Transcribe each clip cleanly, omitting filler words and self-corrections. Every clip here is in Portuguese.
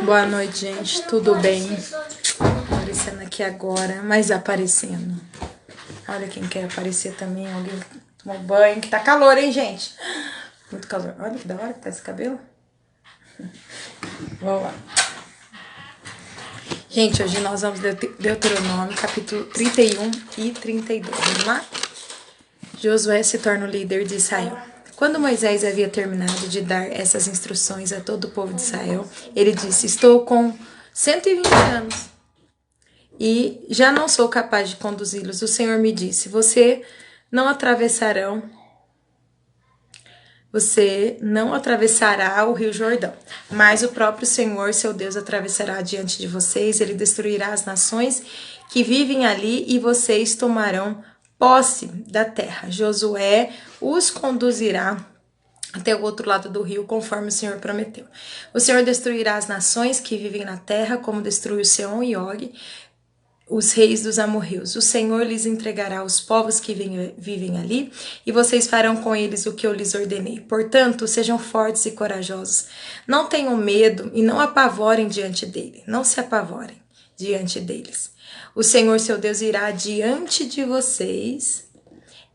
Boa noite, gente. Tudo bem? Aparecendo aqui agora, mas aparecendo. Olha quem quer aparecer também. Alguém tomou banho, que tá calor, hein, gente? Muito calor. Olha que da hora que tá esse cabelo. Vamos lá. Gente, hoje nós vamos ler Deuteronômio, capítulo 31 e 32. Vamos lá? Josué se torna o líder de Israel. Quando Moisés havia terminado de dar essas instruções a todo o povo de Israel, ele disse: Estou com 120 anos e já não sou capaz de conduzi-los. O Senhor me disse: Você não atravessará o rio Jordão, mas o próprio Senhor, seu Deus, atravessará diante de vocês. Ele destruirá as nações que vivem ali e vocês tomarão posse da terra. Josué os conduzirá até o outro lado do rio, conforme o Senhor prometeu. O Senhor destruirá as nações que vivem na terra, como destruiu Seom e Og, os reis dos amorreus. O Senhor lhes entregará os povos que vivem ali, e vocês farão com eles o que eu lhes ordenei. Portanto, sejam fortes e corajosos. Não tenham medo e não apavorem diante dele. Não se apavorem diante deles. O Senhor, seu Deus, irá diante de vocês.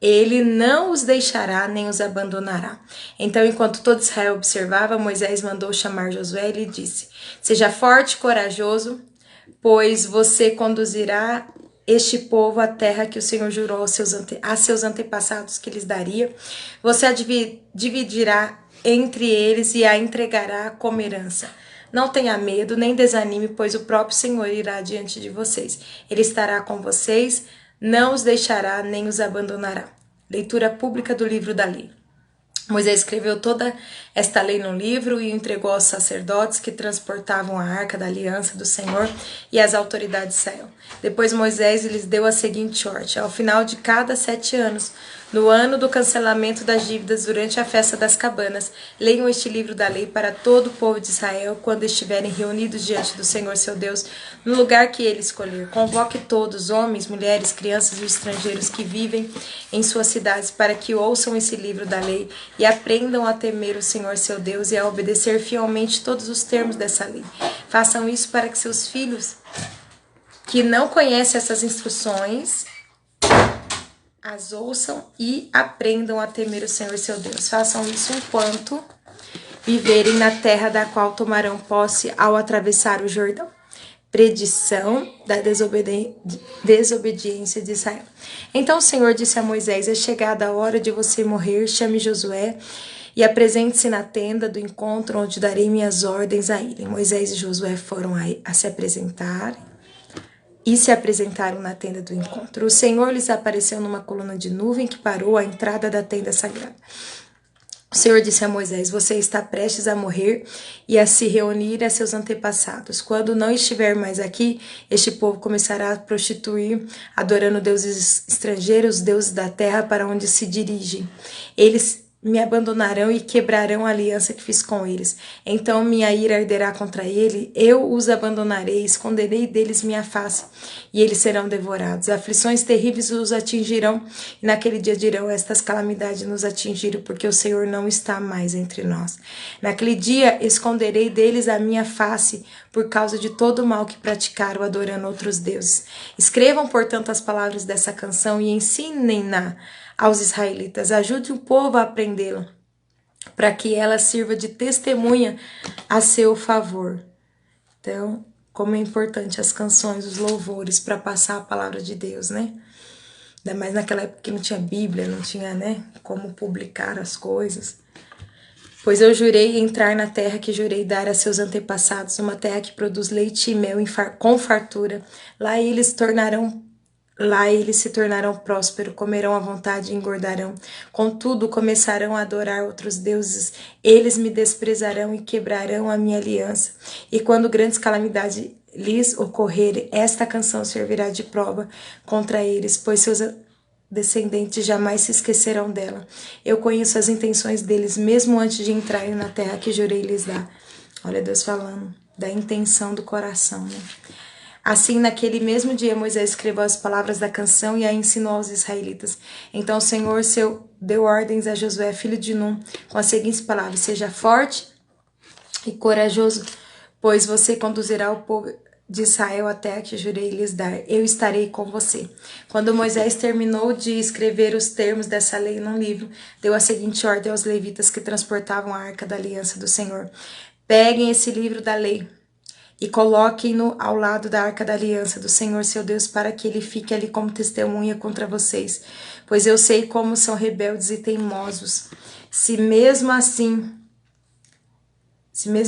Ele não os deixará nem os abandonará. Então, enquanto todo Israel observava, Moisés mandou chamar Josué e lhe disse: Seja forte e corajoso, pois você conduzirá este povo à terra que o Senhor jurou a seus antepassados que lhes daria. Você a dividirá entre eles e a entregará como herança. Não tenha medo, nem desanime, pois o próprio Senhor irá diante de vocês. Ele estará com vocês, não os deixará nem os abandonará. Leitura pública do livro da lei. Moisés escreveu toda esta lei no livro e entregou aos sacerdotes que transportavam a arca da aliança do Senhor e às autoridades de Israel. Depois Moisés lhes deu a seguinte ordem: ao final de cada 7 anos, no ano do cancelamento das dívidas durante a festa das cabanas, leiam este livro da lei para todo o povo de Israel quando estiverem reunidos diante do Senhor seu Deus, no lugar que ele escolher. Convoque todos, homens, mulheres, crianças e estrangeiros que vivem em suas cidades, para que ouçam esse livro da lei e aprendam a temer o Senhor seu Deus e a obedecer fielmente todos os termos dessa lei. Façam isso para que seus filhos, que não conhecem essas instruções, as ouçam e aprendam a temer o Senhor seu Deus. Façam isso enquanto viverem na terra da qual tomarão posse ao atravessar o Jordão. Predição da desobediência de Israel. Então o Senhor disse a Moisés: é chegada a hora de você morrer, chame Josué e apresente-se na tenda do encontro, onde darei minhas ordens a ele. Moisés e Josué foram a se apresentar e se apresentaram na tenda do encontro. O Senhor lhes apareceu numa coluna de nuvem que parou à entrada da tenda sagrada. O Senhor disse a Moisés: você está prestes a morrer e a se reunir a seus antepassados. Quando não estiver mais aqui, este povo começará a prostituir, adorando deuses estrangeiros, deuses da terra para onde se dirigem. Eles me abandonarão e quebrarão a aliança que fiz com eles. Então minha ira arderá contra ele, eu os abandonarei, esconderei deles minha face, e eles serão devorados. Aflições terríveis os atingirão, e naquele dia dirão: estas calamidades nos atingiram, porque o Senhor não está mais entre nós. Naquele dia esconderei deles a minha face, por causa de todo o mal que praticaram, adorando outros deuses. Escrevam, portanto, as palavras dessa canção e ensinem-na aos israelitas. Ajude o povo a aprendê-la, para que ela sirva de testemunha a seu favor. Então, como é importante as canções, os louvores, para passar a palavra de Deus, né? Ainda mais naquela época que não tinha Bíblia, não tinha, né, como publicar as coisas. Pois eu jurei entrar na terra que jurei dar a seus antepassados, uma terra que produz leite e mel com fartura. Lá eles se tornarão prósperos, comerão à vontade e engordarão. Contudo, começarão a adorar outros deuses. Eles me desprezarão e quebrarão a minha aliança. E quando grandes calamidades lhes ocorrerem, esta canção servirá de prova contra eles, pois seus descendentes jamais se esquecerão dela. Eu conheço as intenções deles, mesmo antes de entrarem na terra que jurei lhes dar. Olha Deus falando da intenção do coração, né? Assim, naquele mesmo dia, Moisés escreveu as palavras da canção e a ensinou aos israelitas. Então o Senhor deu ordens a Josué, filho de Num, com as seguintes palavras: seja forte e corajoso, pois você conduzirá o povo de Israel à terra que jurei lhes dar. Eu estarei com você. Quando Moisés terminou de escrever os termos dessa lei num livro, deu a seguinte ordem aos levitas que transportavam a arca da aliança do Senhor: peguem esse livro da lei e coloquem-no ao lado da arca da aliança do Senhor seu Deus, para que ele fique ali como testemunha contra vocês, pois eu sei como são rebeldes e teimosos. Se mesmo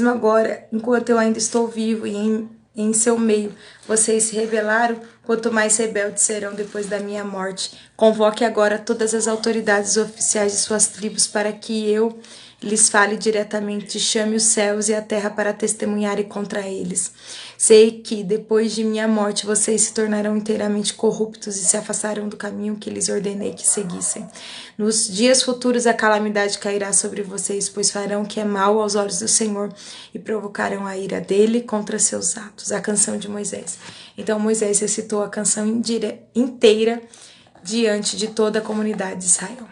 agora, enquanto eu ainda estou vivo e em seu meio, vocês se rebelaram, quanto mais rebeldes serão depois da minha morte. Convoque agora todas as autoridades oficiais de suas tribos para que eu lhes fale diretamente, chame os céus e a terra para testemunharem contra eles. Sei que depois de minha morte vocês se tornarão inteiramente corruptos e se afastarão do caminho que lhes ordenei que seguissem. Nos dias futuros a calamidade cairá sobre vocês, pois farão o que é mal aos olhos do Senhor e provocarão a ira dele contra seus atos. A canção de Moisés. Então Moisés recitou a canção inteira diante de toda a comunidade de Israel.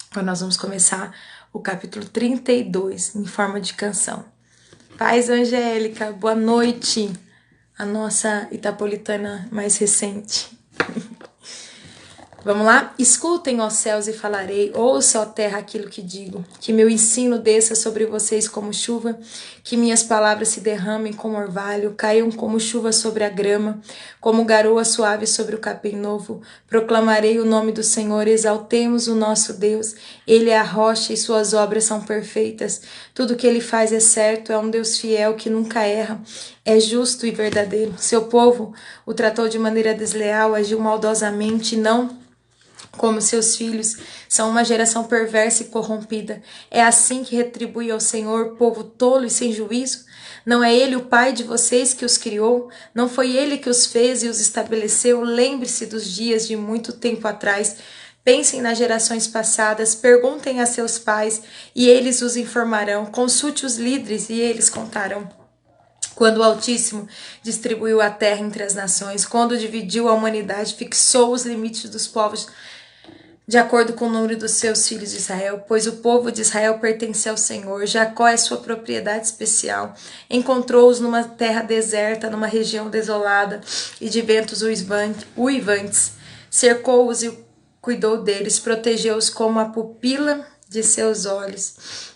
Então nós vamos começar o capítulo 32 em forma de canção. Paz, Angélica, boa noite, a nossa itapolitana mais recente. Vamos lá? Escutem, ó céus, e falarei, ouça, ó terra, aquilo que digo. Que meu ensino desça sobre vocês como chuva, que minhas palavras se derramem como orvalho, caiam como chuva sobre a grama, como garoa suave sobre o capim novo. Proclamarei o nome do Senhor, exaltemos o nosso Deus. Ele é a rocha e suas obras são perfeitas. Tudo que ele faz é certo, é um Deus fiel que nunca erra. É justo e verdadeiro. Seu povo o tratou de maneira desleal, agiu maldosamente, não como seus filhos, são uma geração perversa e corrompida. É assim que retribui ao Senhor, povo tolo e sem juízo? Não é ele o pai de vocês que os criou? Não foi ele que os fez e os estabeleceu? Lembre-se dos dias de muito tempo atrás. Pensem nas gerações passadas, perguntem a seus pais e eles os informarão. Consulte os líderes e eles contarão. Quando o Altíssimo distribuiu a terra entre as nações, quando dividiu a humanidade, fixou os limites dos povos de acordo com o número dos seus filhos de Israel, pois o povo de Israel pertence ao Senhor, Jacó é sua propriedade especial. Encontrou-os numa terra deserta, numa região desolada e de ventos uivantes. Cercou-os e cuidou deles, protegeu-os como a pupila de seus olhos.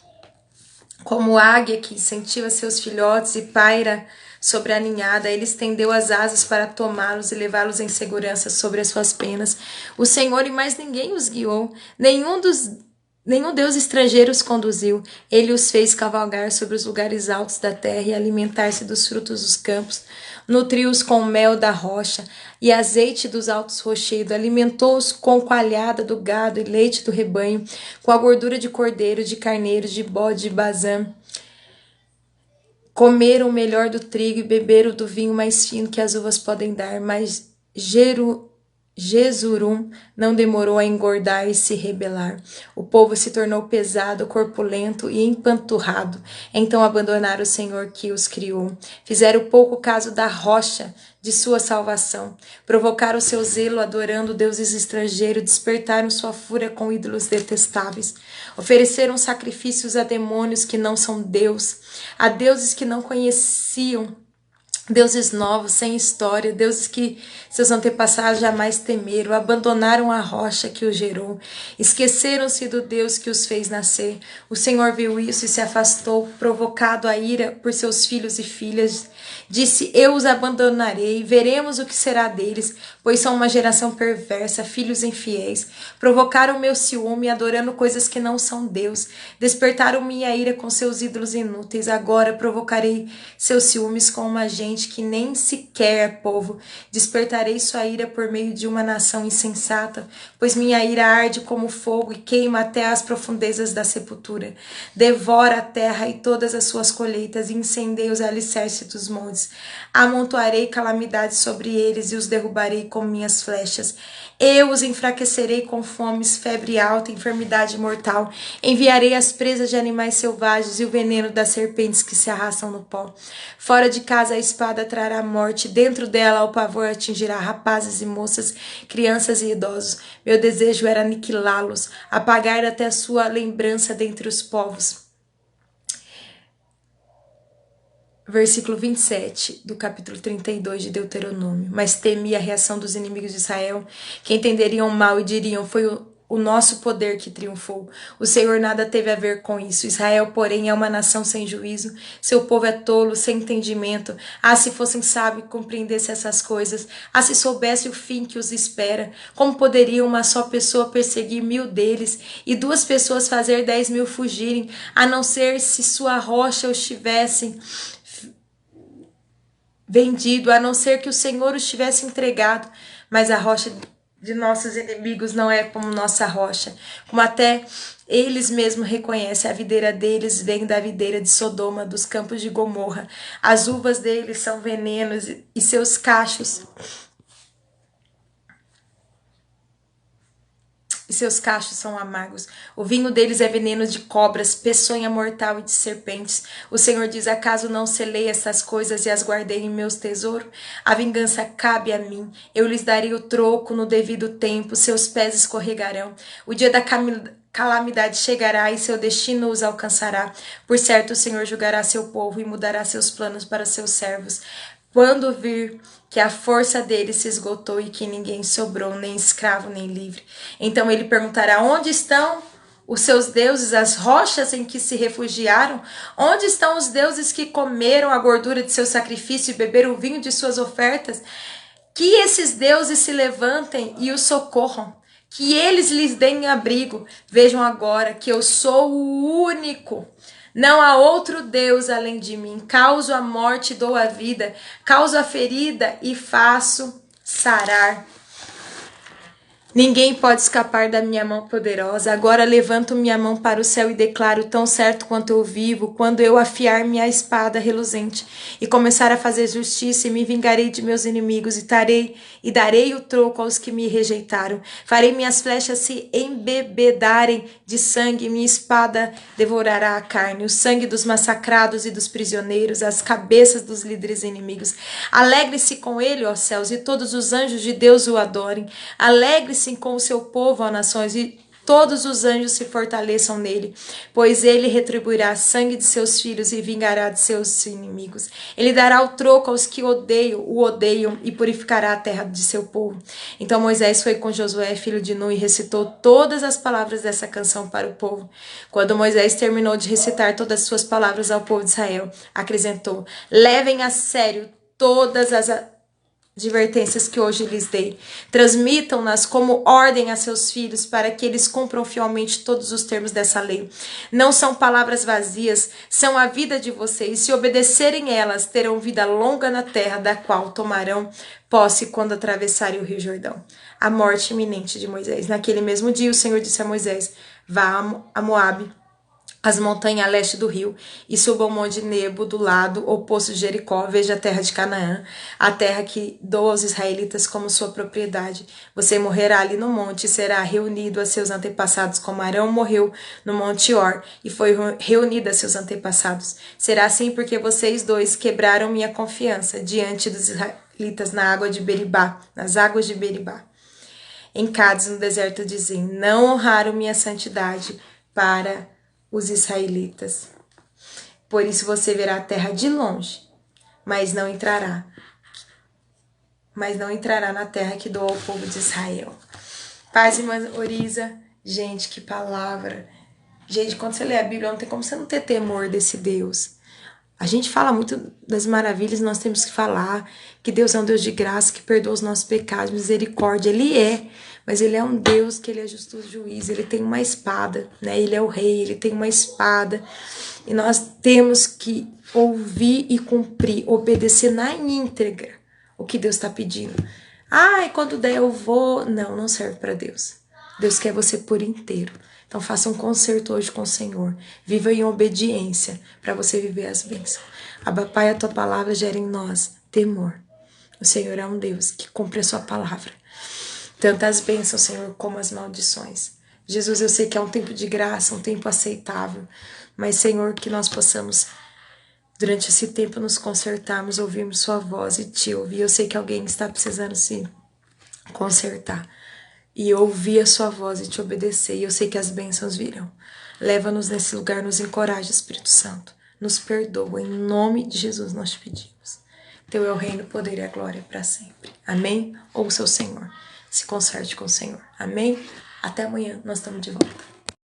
Como águia que incentiva seus filhotes e paira sobre a ninhada, ele estendeu as asas para tomá-los e levá-los em segurança sobre as suas penas. O Senhor e mais ninguém os guiou, nenhum Deus estrangeiro os conduziu. Ele os fez cavalgar sobre os lugares altos da terra e alimentar-se dos frutos dos campos. Nutriu-os com o mel da rocha e azeite dos altos rochedos. Alimentou-os com coalhada do gado e leite do rebanho, com a gordura de cordeiro, de carneiro, de bode, de bazã. Comeram o melhor do trigo e beberam do vinho mais fino que as uvas podem dar, mas Jesurum não demorou a engordar e se rebelar. O povo se tornou pesado, corpulento e empanturrado. Então abandonaram o Senhor que os criou. Fizeram pouco caso da rocha de sua salvação. Provocaram seu zelo adorando deuses estrangeiros, despertaram sua fúria com ídolos detestáveis. Ofereceram sacrifícios a demônios que não são Deus, a deuses que não conheciam, deuses novos, sem história, deuses que seus antepassados jamais temeram, abandonaram a rocha que os gerou, esqueceram-se do Deus que os fez nascer. O Senhor viu isso e se afastou, provocado a ira por seus filhos e filhas. Disse, eu os abandonarei, veremos o que será deles, pois são uma geração perversa, filhos infiéis. Provocaram meu ciúme, adorando coisas que não são Deus. Despertaram minha ira com seus ídolos inúteis. Agora provocarei seus ciúmes com uma gente que nem sequer é povo. Despertarei sua ira por meio de uma nação insensata, pois minha ira arde como fogo e queima até as profundezas da sepultura. Devora a terra e todas as suas colheitas e incendeia os alicerces dos montes. Amontoarei calamidades sobre eles e os derrubarei com minhas flechas. Eu os enfraquecerei com fomes, febre alta, enfermidade mortal. Enviarei as presas de animais selvagens e o veneno das serpentes que se arrastam no pó. Fora de casa a espada trará morte, dentro dela o pavor atingirá rapazes e moças, crianças e idosos. Meu desejo era aniquilá-los, apagar até a sua lembrança dentre os povos. Versículo 27 do capítulo 32 de Deuteronômio. Mas temia a reação dos inimigos de Israel, que entenderiam mal e diriam: foi o nosso poder que triunfou. O Senhor nada teve a ver com isso. Israel, porém, é uma nação sem juízo. Seu povo é tolo, sem entendimento. Ah, se fossem sábios, compreendessem essas coisas. Ah, se soubesse o fim que os espera. Como poderia uma só pessoa perseguir 1000 deles e 2 pessoas fazer 10.000 fugirem, a não ser se sua rocha os tivessem vendido, a não ser que o Senhor os tivesse entregado. Mas a rocha de nossos inimigos não é como nossa rocha, como até eles mesmos reconhecem. A videira deles vem da videira de Sodoma, dos campos de Gomorra. As uvas deles são venenos e seus cachos são amargos. O vinho deles é veneno de cobras, peçonha mortal e de serpentes. O Senhor diz: acaso não selei essas coisas e as guardei em meus tesouros? A vingança cabe a mim. Eu lhes darei o troco no devido tempo. Seus pés escorregarão. O dia da calamidade chegará e seu destino os alcançará. Por certo, o Senhor julgará seu povo e mudará seus planos para seus servos. Quando vir que a força deles se esgotou e que ninguém sobrou, nem escravo nem livre, então ele perguntará: onde estão os seus deuses, as rochas em que se refugiaram? Onde estão os deuses que comeram a gordura de seu sacrifício e beberam o vinho de suas ofertas? Que esses deuses se levantem e os socorram, que eles lhes deem abrigo. Vejam agora que eu sou o único. Não há outro Deus além de mim. Causo a morte e dou a vida. Causo a ferida e faço sarar. Ninguém pode escapar da minha mão poderosa. Agora levanto minha mão para o céu e declaro: tão certo quanto eu vivo, quando eu afiar minha espada reluzente e começar a fazer justiça, e me vingarei de meus inimigos e darei o troco aos que me rejeitaram. Farei minhas flechas se embebedarem de sangue, e minha espada devorará a carne, o sangue dos massacrados e dos prisioneiros, as cabeças dos líderes inimigos. Alegre-se com ele, ó céus, e todos os anjos de Deus o adorem. Alegre-se com o seu povo, ó nações, e todos os anjos se fortaleçam nele, pois ele retribuirá sangue de seus filhos e vingará de seus inimigos. Ele dará o troco aos que o odeiam e purificará a terra de seu povo. Então Moisés foi com Josué, filho de Nun, e recitou todas as palavras dessa canção para o povo. Quando Moisés terminou de recitar todas as suas palavras ao povo de Israel, acrescentou: levem a sério todas as advertências que hoje lhes dei. Transmitam-nas como ordem a seus filhos, para que eles cumpram fielmente todos os termos dessa lei. Não são palavras vazias, são a vida de vocês. Se obedecerem elas, terão vida longa na terra, da qual tomarão posse quando atravessarem o rio Jordão. A morte iminente de Moisés. Naquele mesmo dia, o Senhor disse a Moisés: vá a Moabe, as montanhas a leste do rio, e suba ao monte Nebo do lado oposto de Jericó. Veja a terra de Canaã, a terra que dou aos israelitas como sua propriedade. Você morrerá ali no monte e será reunido a seus antepassados, como Arão morreu no monte Or e foi reunido a seus antepassados. Será assim porque vocês dois quebraram minha confiança diante dos israelitas nas águas de Beribá. Em Cádiz, no deserto de Zim, não honraram minha santidade para os israelitas. Por isso você verá a terra de longe, mas não entrará na terra que dou ao povo de Israel. Paz, irmã Oriza. Gente, que palavra. Gente, quando você lê a Bíblia, não tem como você não ter temor desse Deus. A gente fala muito das maravilhas, nós temos que falar que Deus é um Deus de graça, que perdoa os nossos pecados, misericórdia. Ele é, mas ele é um Deus que ele é justo juiz, ele tem uma espada, né? Ele é o rei, ele tem uma espada. E nós temos que ouvir e cumprir, obedecer na íntegra o que Deus está pedindo. E quando der eu vou. Não serve para Deus. Deus quer você por inteiro. Então faça um concerto hoje com o Senhor. Viva em obediência para você viver as bênçãos. Abba, Pai, a tua palavra gera em nós temor. O Senhor é um Deus que cumpre a sua palavra. Tanto as bênçãos, Senhor, como as maldições. Jesus, eu sei que é um tempo de graça, um tempo aceitável. Mas, Senhor, que nós possamos, durante esse tempo, nos consertarmos, ouvirmos sua voz e te ouvir. Eu sei que alguém está precisando se consertar e ouvir a sua voz e te obedecer. E eu sei que as bênçãos virão. Leva-nos nesse lugar, nos encoraja, Espírito Santo. nos perdoa. Em nome de Jesus nós te pedimos. Teu é o reino, o poder e a glória para sempre. Amém? Ouça o Senhor. Se conserte com o Senhor. Amém? Até amanhã, nós estamos de volta.